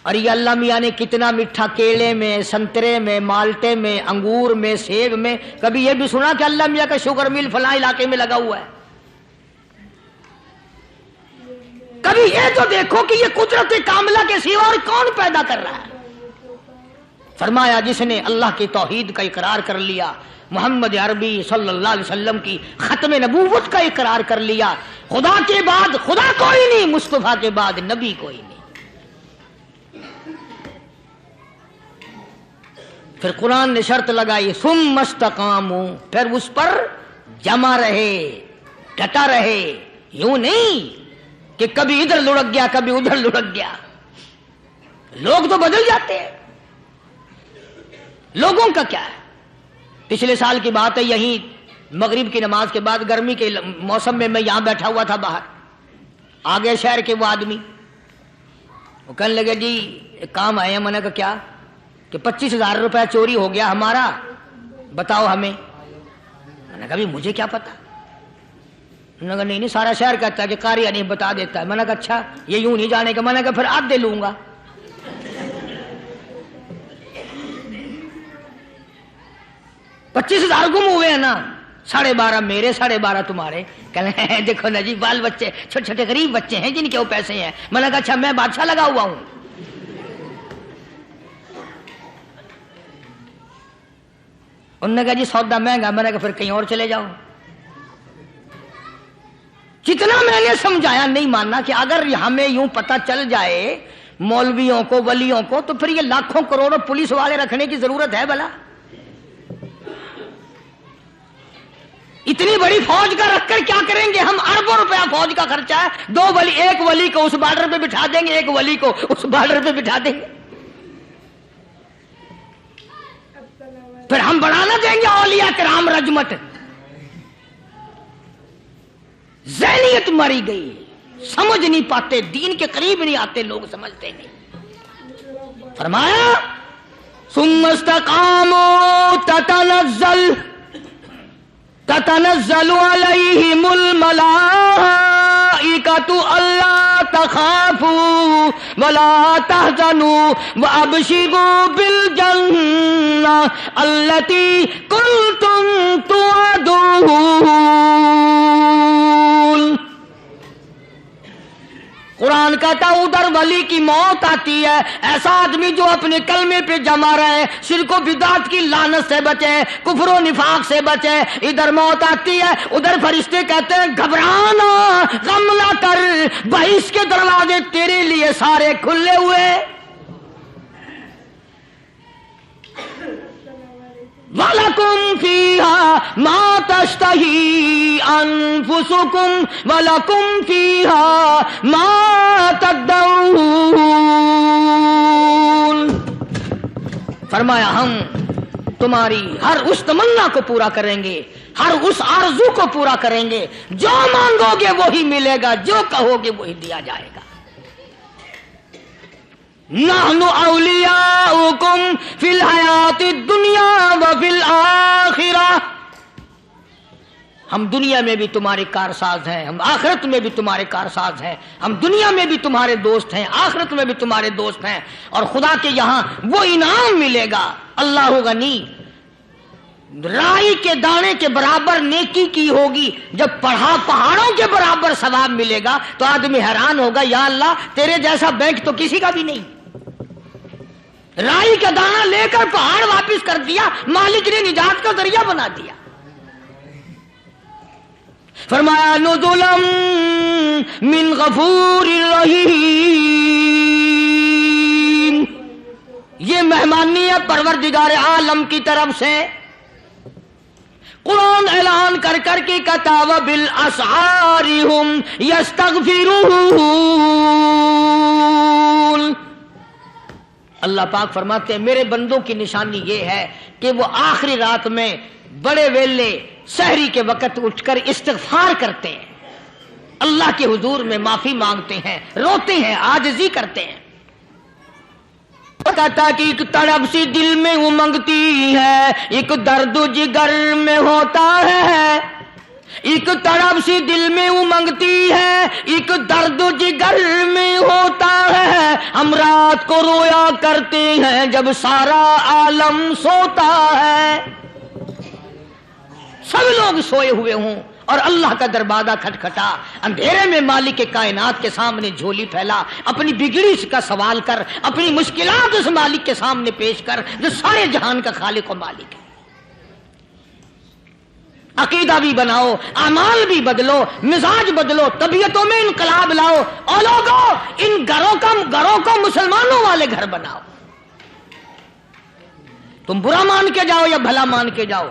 اور یہ اللہ میاں نے کتنا میٹھا کیلے میں، سنترے میں، مالٹے میں، انگور میں، سیب میں، کبھی یہ بھی سنا کہ اللہ میاں کا شوگر مل فلاں علاقے میں لگا ہوا ہے؟ کبھی یہ تو دیکھو کہ یہ قدرت کاملہ کے سوا اور کون پیدا کر رہا ہے؟ فرمایا جس نے اللہ کی توحید کا اقرار کر لیا، محمد عربی صلی اللہ علیہ وسلم کی ختم نبوت کا اقرار کر لیا، خدا کے بعد خدا کوئی نہیں، مصطفیٰ کے بعد نبی کوئی نہیں، پھر قرآن نے شرط لگائی ثم استقاموا، پھر اس پر جمع رہے، ڈٹا رہے، یوں نہیں کہ کبھی ادھر لڑک گیا کبھی ادھر لڑک گیا۔ لوگ تو بدل جاتے ہیں، لوگوں کا کیا ہے؟ پچھلے سال کی بات ہے، یہیں مغرب کی نماز کے بعد گرمی کے موسم میں میں یہاں بیٹھا ہوا تھا باہر، آگے شہر کے وہ آدمی، وہ کہنے لگے جی ایک کام آئے ہیں، میں نے کہا کیا؟ کہ 25,000 روپے چوری ہو گیا ہمارا، بتاؤ ہمیں۔ میں نے کہا بھی مجھے کیا پتا۔ انہوں نے کہا نہیں سارا شہر کہتا ہے کہ قاری نہیں بتا دیتا ہے۔ میں نے کہا اچھا یہ یوں نہیں جانے کا۔ میں نے کہا پھر آدھے لوں گا۔ 25,000 گم ہوئے ہیں نا، 12.5 میرے 12.5 تمہارے۔ کہنے دیکھو نا جی بال بچے چھوٹے چھوٹے غریب بچے ہیں جن کے وہ پیسے ہیں۔ میں نے کہا اچھا میں بادشاہ لگا ہوا ہوں۔ انہوں نے کہا جی سودا مہنگا۔ میں نے کہا پھر کہیں اور چلے جاؤ۔ جتنا میں نے سمجھایا نہیں ماننا کہ اگر ہمیں یوں پتہ چل جائے مولویوں کو ولیوں کو تو پھر یہ لاکھوں کروڑوں پولیس والے رکھنے کی ضرورت ہے بھلا؟ اتنی بڑی فوج کا رکھ کر کیا کریں گے ہم؟ اربوں روپیہ فوج کا خرچہ ہے۔ 2 ولی، ایک ولی کو اس بارڈر پہ بٹھا دیں گے، ایک ولی کو اس بارڈر پہ بٹھا دیں گے۔ پھر ہم بڑھانا دیں گے اولیاء کرام رجمٹ۔ ذہنیت مری گئی، سمجھ نہیں پاتے، دین کے قریب نہیں آتے لوگ، سمجھتے نہیں۔ فرمایا ثم استقاموا تتنزل علیہم الملائکۃ الا تخافوا ولا تحزنوا وابشروا بالجنہ التی کنتم توعدون۔ قرآن کہتا ہے ادھر ولی کی موت آتی ہے، ایسا آدمی جو اپنے کلمے پہ جمع رہے، شرک و بدعت کی لعنت سے بچے، کفر و نفاق سے بچے۔ ادھر موت آتی ہے، ادھر فرشتے کہتے ہیں گھبرانا، غم نہ کر، بہشت کے دروازے تیرے لیے سارے کھلے ہوئے۔ وَلَكُمْ فِيهَا مَا تَشْتَهِي أَنفُسُكُمْ وَلَكُمْ فِيهَا مَا تَدَّعُونَ۔ فرمایا ہم تمہاری ہر اس تمنا کو پورا کریں گے، ہر اس آرزو کو پورا کریں گے، جو مانگو گے وہی ملے گا، جو کہو گے وہی دیا جائے گا۔ نحن اولیاؤکم فی الحیات الدنیا وفی الآخرہ۔ ہم دنیا میں بھی تمہارے کارساز ہیں، ہم آخرت میں بھی تمہارے کارساز ہیں۔ ہم دنیا میں بھی تمہارے دوست ہیں، آخرت میں بھی تمہارے دوست ہیں، اور خدا کے یہاں وہ انعام ملے گا۔ اللہ غنی، رائی کے دانے کے برابر نیکی کی ہوگی، جب پہاڑوں کے برابر ثواب ملے گا تو آدمی حیران ہوگا، یا اللہ تیرے جیسا بینک تو کسی کا بھی نہیں۔ رائی کا دانہ لے کر پہاڑ واپس کر دیا، مالک نے نجات کا ذریعہ بنا دیا۔ فرمایا نزلا من غفور رحیم، یہ مہمانی ہے پروردگار عالم کی طرف سے۔ قرآن اعلان کر کر کے کہتا وبالاسحار ہم یستغفرون۔ اللہ پاک فرماتے ہیں میرے بندوں کی نشانی یہ ہے کہ وہ آخری رات میں بڑے ویلے سحری کے وقت اٹھ کر استغفار کرتے ہیں، اللہ کے حضور میں معافی مانگتے ہیں، روتے ہیں، عاجزی کرتے ہیں۔ کہتا کہ ایک تڑپ سی دل میں امنگتی ہے، ایک درد جگر میں ہوتا ہے، ایک تڑپ سی دل میں امنگتی ہے، ایک درد جگر میں ہوتا ہے۔ ہم رات کو رویا کرتے ہیں جب سارا عالم سوتا ہے۔ سب لوگ سوئے ہوئے ہوں اور اللہ کا دروازہ کھٹکھٹا، اندھیرے میں مالک کے کائنات کے سامنے جھولی پھیلا، اپنی بگڑی کا سوال کر، اپنی مشکلات اس مالک کے سامنے پیش کر جو سارے جہان کا خالق و مالک ہے۔ عقیدہ بھی بناؤ، اعمال بھی بدلو، مزاج بدلو، طبیعتوں میں انقلاب لاؤ، اور لوگوں ان گھروں کو مسلمانوں والے گھر بناؤ۔ تم برا مان کے جاؤ یا بھلا مان کے جاؤ،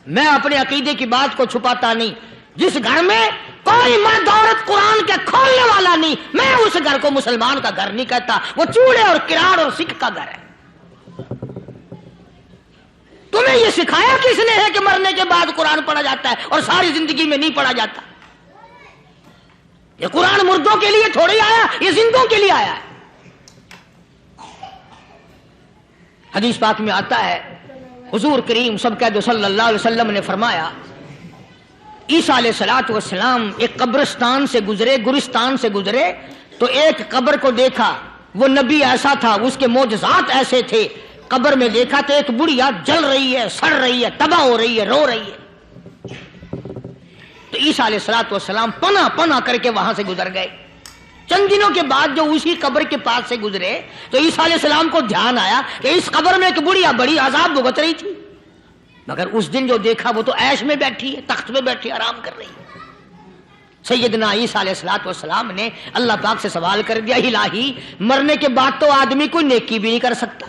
میں اپنے عقیدے کی بات کو چھپاتا نہیں۔ جس گھر میں کوئی مرد عورت قرآن کے کھولنے والا نہیں، میں اس گھر کو مسلمان کا گھر نہیں کہتا، وہ چوڑے اور کراڑ اور سکھ کا گھر ہے۔ تمہیں یہ سکھایا کس نے ہے کہ مرنے کے بعد قرآن پڑھا جاتا ہے اور ساری زندگی میں نہیں پڑھا جاتا؟ یہ قرآن مردوں کے لیے تھوڑی آیا، یہ زندوں کے لیے آیا ہے۔ حدیث پاک میں آتا ہے حضور کریم سب کہہ دو صلی اللہ علیہ وسلم نے فرمایا عیسیٰ علیہ الصلوۃ والسلام ایک قبرستان سے گزرے، گورستان سے گزرے تو ایک قبر کو دیکھا، وہ نبی ایسا تھا، اس کے معجزات ایسے تھے، قبر میں دیکھا تو ایک بڑھیا جل رہی ہے، سڑ رہی ہے، تباہ ہو رہی ہے، رو رہی ہے۔ تو عیسیٰ علیہ الصلوۃ والسلام پناہ پناہ کر کے وہاں سے گزر گئے۔ چند دنوں کے بعد جو اسی قبر کے پاس سے گزرے تو عیسیٰ علیہ السلام کو دھیان آیا کہ اس قبر میں ایک بڑھیا بڑی عذاب بھگت رہی تھی، مگر اس دن جو دیکھا وہ تو عیش میں بیٹھی ہے، تخت میں بیٹھی آرام کر رہی ہے۔ سیدنا عیسیٰ علیہ الصلوۃ والسلام نے اللہ پاک سے سوال کر دیا، الہی مرنے کے بعد تو آدمی کوئی نیکی بھی نہیں کر سکتا،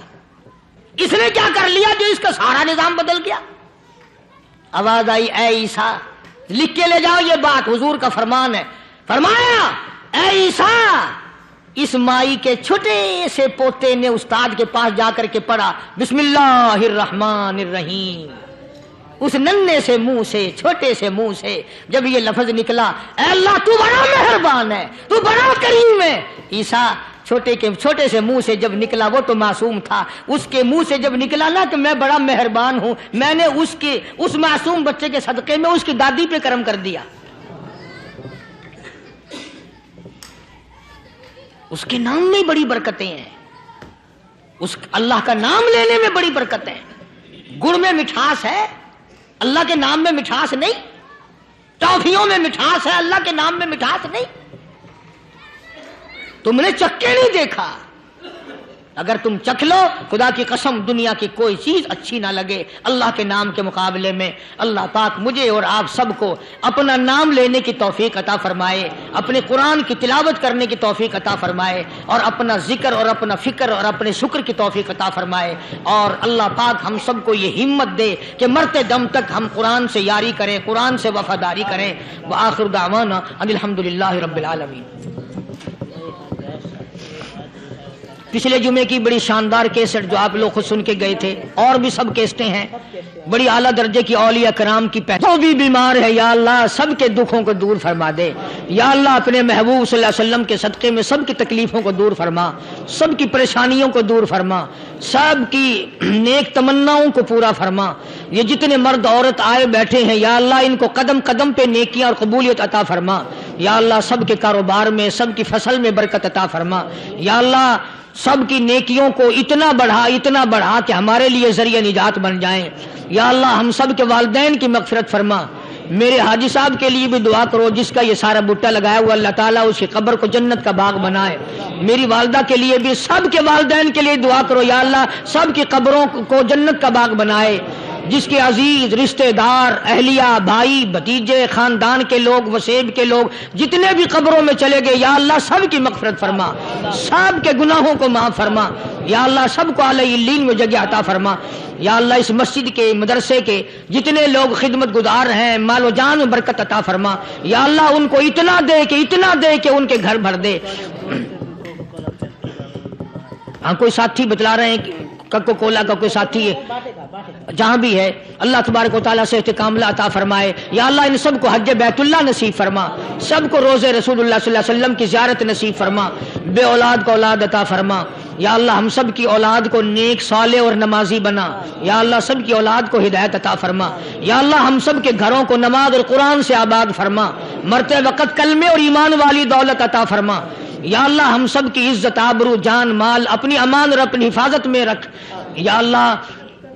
اس نے کیا کر لیا جو اس کا سارا نظام بدل گیا؟ آواز آئی، اے عیسیٰ لکھ کے لے جاؤ یہ بات، حضور کا فرمان ہے۔ فرمایا اے عیسیٰ، اس مائی کے چھوٹے سے پوتے نے استاد کے پاس جا کر کے پڑھا بسم اللہ الرحمن الرحیم، اس ننھے سے منہ سے، چھوٹے سے منہ سے جب یہ لفظ نکلا، اے اللہ تو بڑا مہربان ہے، تو بڑا کریم ہے۔ عیسیٰ چھوٹے سے منہ سے جب نکلا، وہ تو معصوم تھا، اس کے منہ سے جب نکلا نا کہ میں بڑا مہربان ہوں، میں نے اس معصوم بچے کے صدقے میں اس کی دادی پہ کرم کر دیا۔ اس کے نام میں بڑی برکتیں ہیں، اس اللہ کا نام لینے میں بڑی برکتیں ہیں۔ گڑ میں مٹھاس ہے، اللہ کے نام میں مٹھاس نہیں۔ ٹافیوں میں مٹھاس ہے، اللہ کے نام میں مٹھاس نہیں۔ تم نے چکھ کے نہیں دیکھا، اگر تم چکھ لو خدا کی قسم دنیا کی کوئی چیز اچھی نہ لگے اللہ کے نام کے مقابلے میں۔ اللہ پاک مجھے اور آپ سب کو اپنا نام لینے کی توفیق عطا فرمائے، اپنے قرآن کی تلاوت کرنے کی توفیق عطا فرمائے، اور اپنا ذکر اور اپنا فکر اور اپنے شکر کی توفیق عطا فرمائے، اور اللہ پاک ہم سب کو یہ ہمت دے کہ مرتے دم تک ہم قرآن سے یاری کریں، قرآن سے وفاداری کریں۔ وآخر دعوانا ان الحمدللہ رب العالمین۔ پچھلے جمعے کی بڑی شاندار کیسٹ جو آپ لوگ خود سن کے گئے تھے، اور بھی سب کیسٹیں ہیں، بڑی اعلیٰ درجے کی اولیاء کرام کی جو بھی بیمار ہے یا اللہ سب کے دکھوں کو دور فرما دے، یا اللہ اپنے محبوب صلی اللہ علیہ وسلم کے صدقے میں سب کی تکلیفوں کو دور فرما، سب کی پریشانیوں کو دور فرما، سب کی نیک تمناؤں کو پورا فرما۔ یہ جتنے مرد عورت آئے بیٹھے ہیں یا اللہ ان کو قدم قدم پہ نیکیاں اور قبولیت عطا فرما، یا اللہ سب کے کاروبار میں، سب کی فصل میں برکت عطا فرما، یا اللہ سب کی نیکیوں کو اتنا بڑھا کہ ہمارے لیے ذریعہ نجات بن جائیں۔ یا اللہ ہم سب کے والدین کی مغفرت فرما۔ میرے حاجی صاحب کے لیے بھی دعا کرو جس کا یہ سارا بوٹا لگایا ہوا، اللہ تعالیٰ اس کی قبر کو جنت کا باغ بنائے۔ میری والدہ کے لیے بھی، سب کے والدین کے لیے دعا کرو، یا اللہ سب کی قبروں کو جنت کا باغ بنائے۔ جس کے عزیز رشتہ دار، اہلیہ، بھائی، بھتیجے، خاندان کے لوگ، وسیب کے لوگ جتنے بھی قبروں میں چلے گئے یا اللہ سب کی مغفرت فرما، سب کے گناہوں کو معاف فرما، یا اللہ سب کو اعلی علیین میں جگہ عطا فرما۔ یا اللہ اس مسجد کے، مدرسے کے جتنے لوگ خدمت گزار ہیں مال و جان میں برکت عطا فرما، یا اللہ ان کو اتنا دے کہ ان کے گھر بھر دے۔ ہاں کوئی ساتھی بتلا رہے ہیں کوکو کولا کا کوئی ساتھی ہے جہاں بھی ہے، اللہ تبارک و تعالیٰ سے کاملہ عطا فرمائے۔ یا اللہ ان سب کو حج بیت اللہ نصیب فرما، سب کو روزے رسول اللہ صلی اللہ علیہ وسلم کی زیارت نصیب فرما، بے اولاد کو اولاد عطا فرما۔ یا اللہ ہم سب کی اولاد کو نیک، صالح اور نمازی بنا، یا اللہ سب کی اولاد کو ہدایت عطا فرما۔ یا اللہ ہم سب کے گھروں کو نماز اور قرآن سے آباد فرما، مرتے وقت کلمے اور ایمان والی دولت عطا فرما۔ یا اللہ ہم سب کی عزت، آبرو، جان، مال اپنی امان اور اپنی حفاظت میں رکھ۔ یا اللہ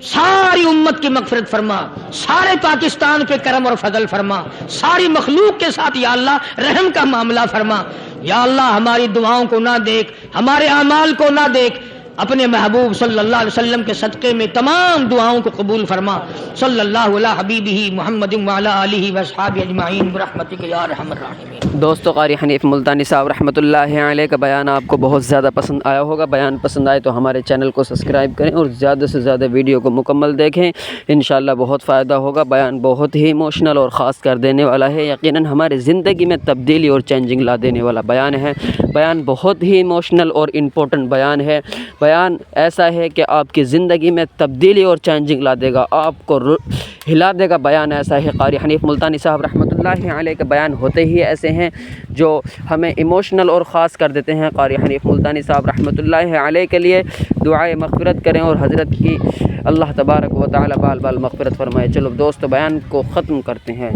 ساری امت کی مغفرت فرما، سارے پاکستان پہ کرم اور فضل فرما، ساری مخلوق کے ساتھ یا اللہ رحم کا معاملہ فرما۔ یا اللہ ہماری دعاؤں کو نہ دیکھ، ہمارے اعمال کو نہ دیکھ، اپنے محبوب صلی اللہ علیہ وسلم کے صدقے میں تمام دعاؤں کو قبول فرما۔ صلی اللہ علی حبیبہ محمد وعلی آلہ واصحابہ اجمعین برحمتک یا ارحم الراحمین۔ دوستو قاری حنیف ملتانی صاحب رحمۃ اللہ علیہ کا بیان آپ کو بہت زیادہ پسند آیا ہوگا۔ بیان پسند آئے تو ہمارے چینل کو سبسکرائب کریں اور زیادہ سے زیادہ ویڈیو کو مکمل دیکھیں، انشاءاللہ بہت فائدہ ہوگا۔ بیان بہت ہی ایموشنل اور خاص کر دینے والا ہے، یقیناً ہماری زندگی میں تبدیلی اور چینجنگ لا دینے والا بیان ہے۔ بیان بہت ہی ایموشنل اور امپورٹنٹ بیان ہے۔ بیان ایسا ہے کہ آپ کی زندگی میں تبدیلی اور چینجنگ لا دے گا، آپ کو ہلا دے گا۔ بیان ایسا ہے۔ قاری حنیف ملتانی صاحب رحمۃ اللہ اللہ علیہ کے بیان ہوتے ہی ایسے ہیں جو ہمیں ایموشنل اور خاص کر دیتے ہیں۔ قاری حنیف ملتانی صاحب رحمۃ اللہ علیہ کے لیے دعائے مغفرت کریں اور حضرت کی اللہ تبارک و تعالی بال بال مغفرت فرمائے۔ چلو دوستو بیان کو ختم کرتے ہیں۔